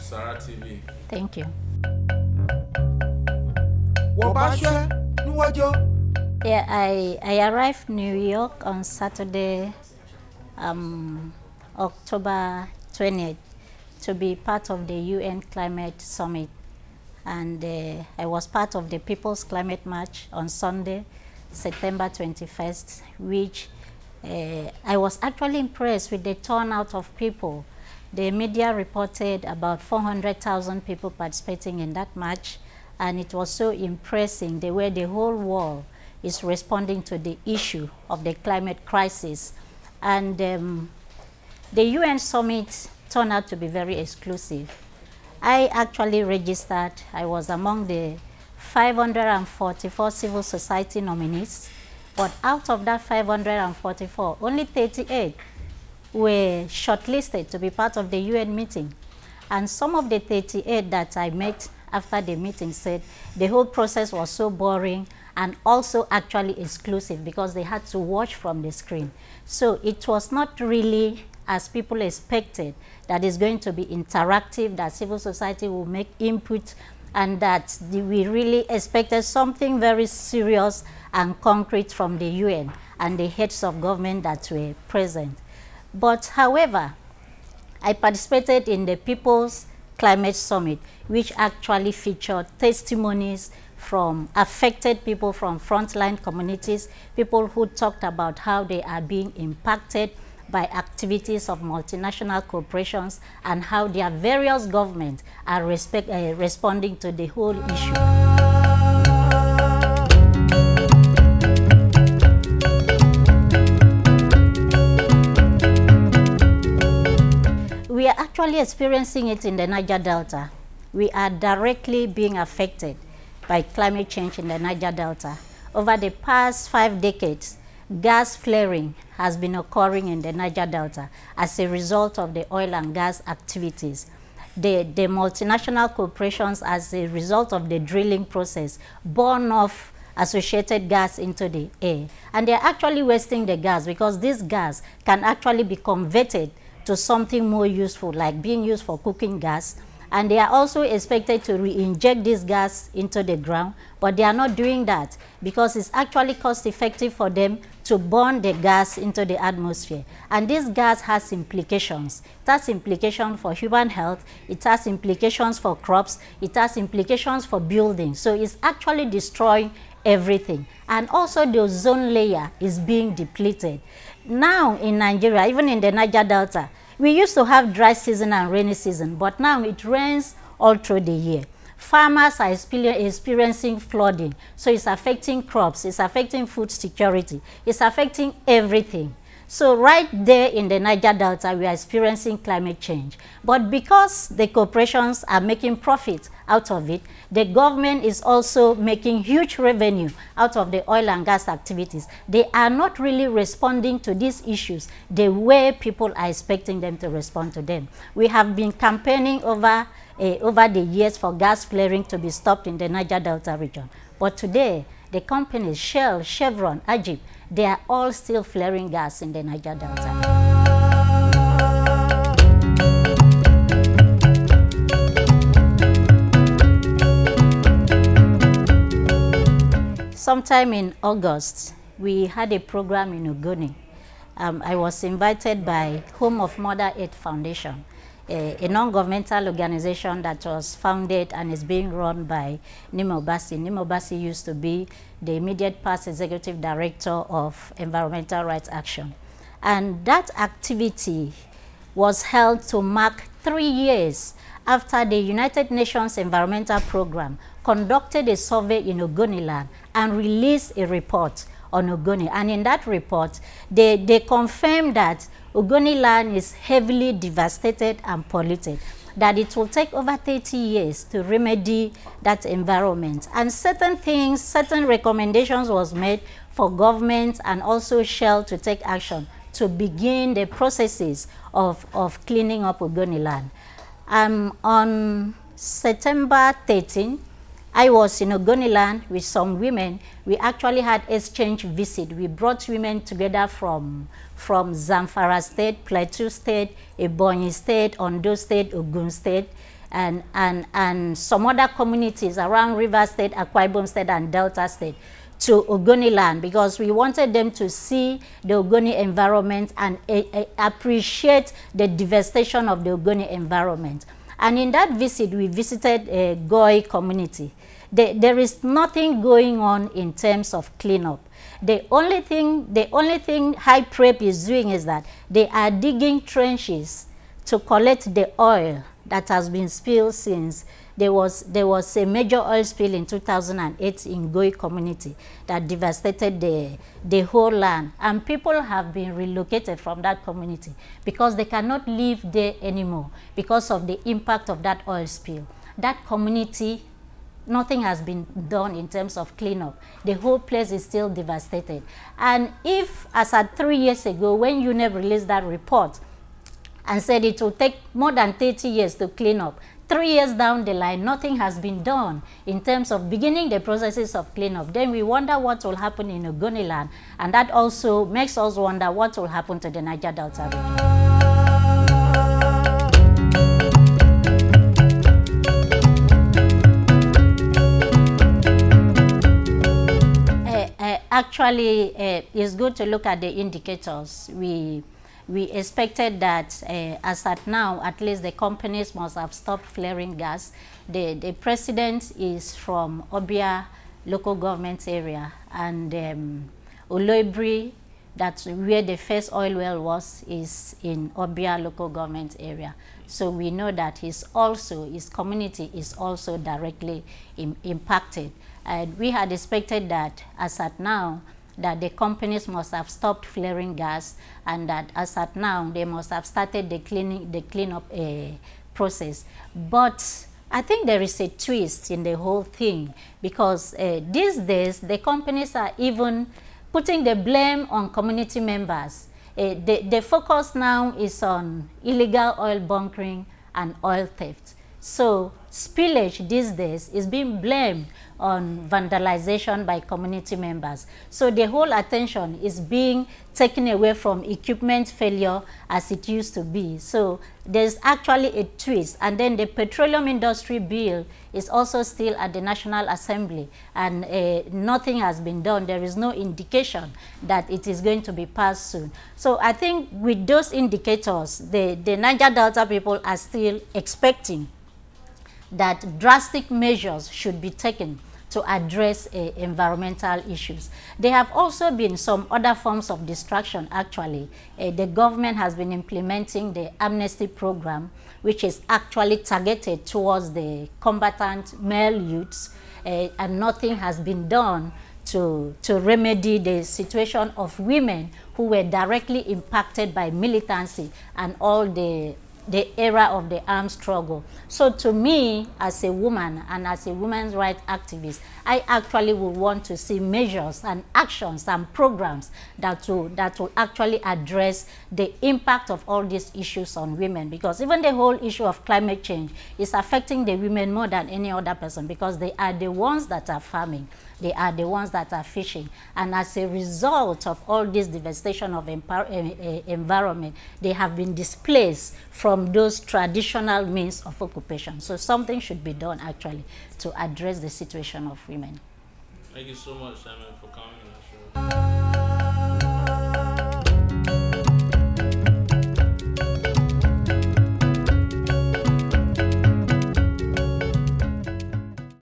SaharaTV. Thank you. Yeah, I arrived in New York on Saturday, October 20th, to be part of the UN Climate Summit. And I was part of the People's Climate March on Sunday, September 21st, which I was actually impressed with the turnout of people. The media reported about 400,000 people participating in that march, and it was so impressive the way the whole world is responding to the issue of the climate crisis. And the UN summit turned out to be very exclusive. I actually registered. I was among the 544 civil society nominees, but out of that 544, only 38 were shortlisted to be part of the UN meeting. And some of the 38 that I met after the meeting said the whole process was so boring and also actually exclusive because they had to watch from the screen. So it was not really as people expected, that it's going to be interactive, that civil society will make input, and that we really expected something very serious and concrete from the UN and the heads of government that were present. But however, I participated in the People's Climate Summit, which actually featured testimonies from affected people from frontline communities, people who talked about how they are being impacted by activities of multinational corporations and how their various governments are responding to the whole issue. We are actually experiencing it in the Niger Delta. We are directly being affected by climate change in the Niger Delta. Over the past 5 decades, gas flaring has been occurring in the Niger Delta as a result of the oil and gas activities. The multinational corporations, as a result of the drilling process, burn off associated gas into the air. And they're actually wasting the gas because this gas can actually be converted to something more useful, like being used for cooking gas. And they are also expected to re-inject this gas into the ground, but they are not doing that because it's actually cost effective for them to burn the gas into the atmosphere. And this gas has implications. It has implications for human health, it has implications for crops, it has implications for buildings. So it's actually destroying everything. And also the ozone layer is being depleted. Now in Nigeria, even in the Niger Delta, we used to have dry season and rainy season, but now it rains all through the year. Farmers are experiencing flooding, so it's affecting crops, it's affecting food security, it's affecting everything. So right there in the Niger Delta, we are experiencing climate change. But because the corporations are making profit out of it, the government is also making huge revenue out of the oil and gas activities. They are not really responding to these issues the way people are expecting them to respond to them. We have been campaigning over the years for gas flaring to be stopped in the Niger Delta region. But today, the companies Shell, Chevron, Egypt, they are all still flaring gas in the Niger Delta. Sometime in August, we had a program in Ogoni. I was invited by Home of Mother Earth Foundation, a non-governmental organization that was founded and is being run by Nimo Bassi. Nimo Bassi used to be the immediate past executive director of Environmental Rights Action. And that activity was held to mark 3 years after the United Nations Environmental Program conducted a survey in Ogoni land and released a report on Ogoni. And in that report, they confirmed that Ogoni land is heavily devastated and polluted, that it will take over 30 years to remedy that environment. And certain things, certain recommendations was made for government and also Shell to take action to begin the processes of cleaning up Ogoni land. On September 13, I was in Ogoni land with some women. We actually had exchange visit. We brought women together from Zamfara State, Plateau State, Ebonyi State, Ondo State, Ogun State. and some other communities around River State, Akwa Ibom State, and Delta State to Ogoni land, because we wanted them to see the Ogoni environment and appreciate the devastation of the Ogoni environment. And in that visit, we visited a Goi community. There is nothing going on in terms of cleanup. The only thing High Prep is doing is that they are digging trenches to collect the oil that has been spilled since there was a major oil spill in 2008 in Goi community that devastated the whole land, and people have been relocated from that community because they cannot live there anymore because of the impact of that oil spill. That community, nothing has been done in terms of cleanup. The whole place is still devastated. And if, as at 3 years ago, when UNEP released that report and said it will take more than 30 years to clean up, 3 years down the line, nothing has been done in terms of beginning the processes of cleanup, then we wonder what will happen in Ogoni land, and that also makes us wonder what will happen to the Niger Delta region. Actually, it's good to look at the indicators. We expected that as at now, at least the companies must have stopped flaring gas. The president is from Obia local government area, and Oloibri, that's where the first oil well was, is in Obia local government area. So we know that his community is also directly impacted. And we had expected that as at now, that the companies must have stopped flaring gas, and that as at now, they must have started the cleanup process. But I think there is a twist in the whole thing, because these days, the companies are even putting the blame on community members. The focus now is on illegal oil bunkering and oil theft. So spillage these days is being blamed on vandalization by community members. So the whole attention is being taken away from equipment failure as it used to be. So there's actually a twist. And then the petroleum industry bill is also still at the National Assembly, and nothing has been done. There is no indication that it is going to be passed soon. So I think with those indicators, the Niger Delta people are still expecting that drastic measures should be taken to address environmental issues. There have also been some other forms of distraction, actually. The government has been implementing the amnesty program, which is actually targeted towards the combatant male youths, and nothing has been done to remedy the situation of women who were directly impacted by militancy and all the era of the armed struggle. So to me, as a woman and as a women's rights activist, I actually would want to see measures and actions and programs that will actually address the impact of all these issues on women, because even the whole issue of climate change is affecting the women more than any other person, because they are the ones that are farming. They are the ones that are fishing. And as a result of all this devastation of environment, they have been displaced from those traditional means of occupation. So something should be done, actually, to address the situation of women. Thank you so much, Emem, for coming on the show.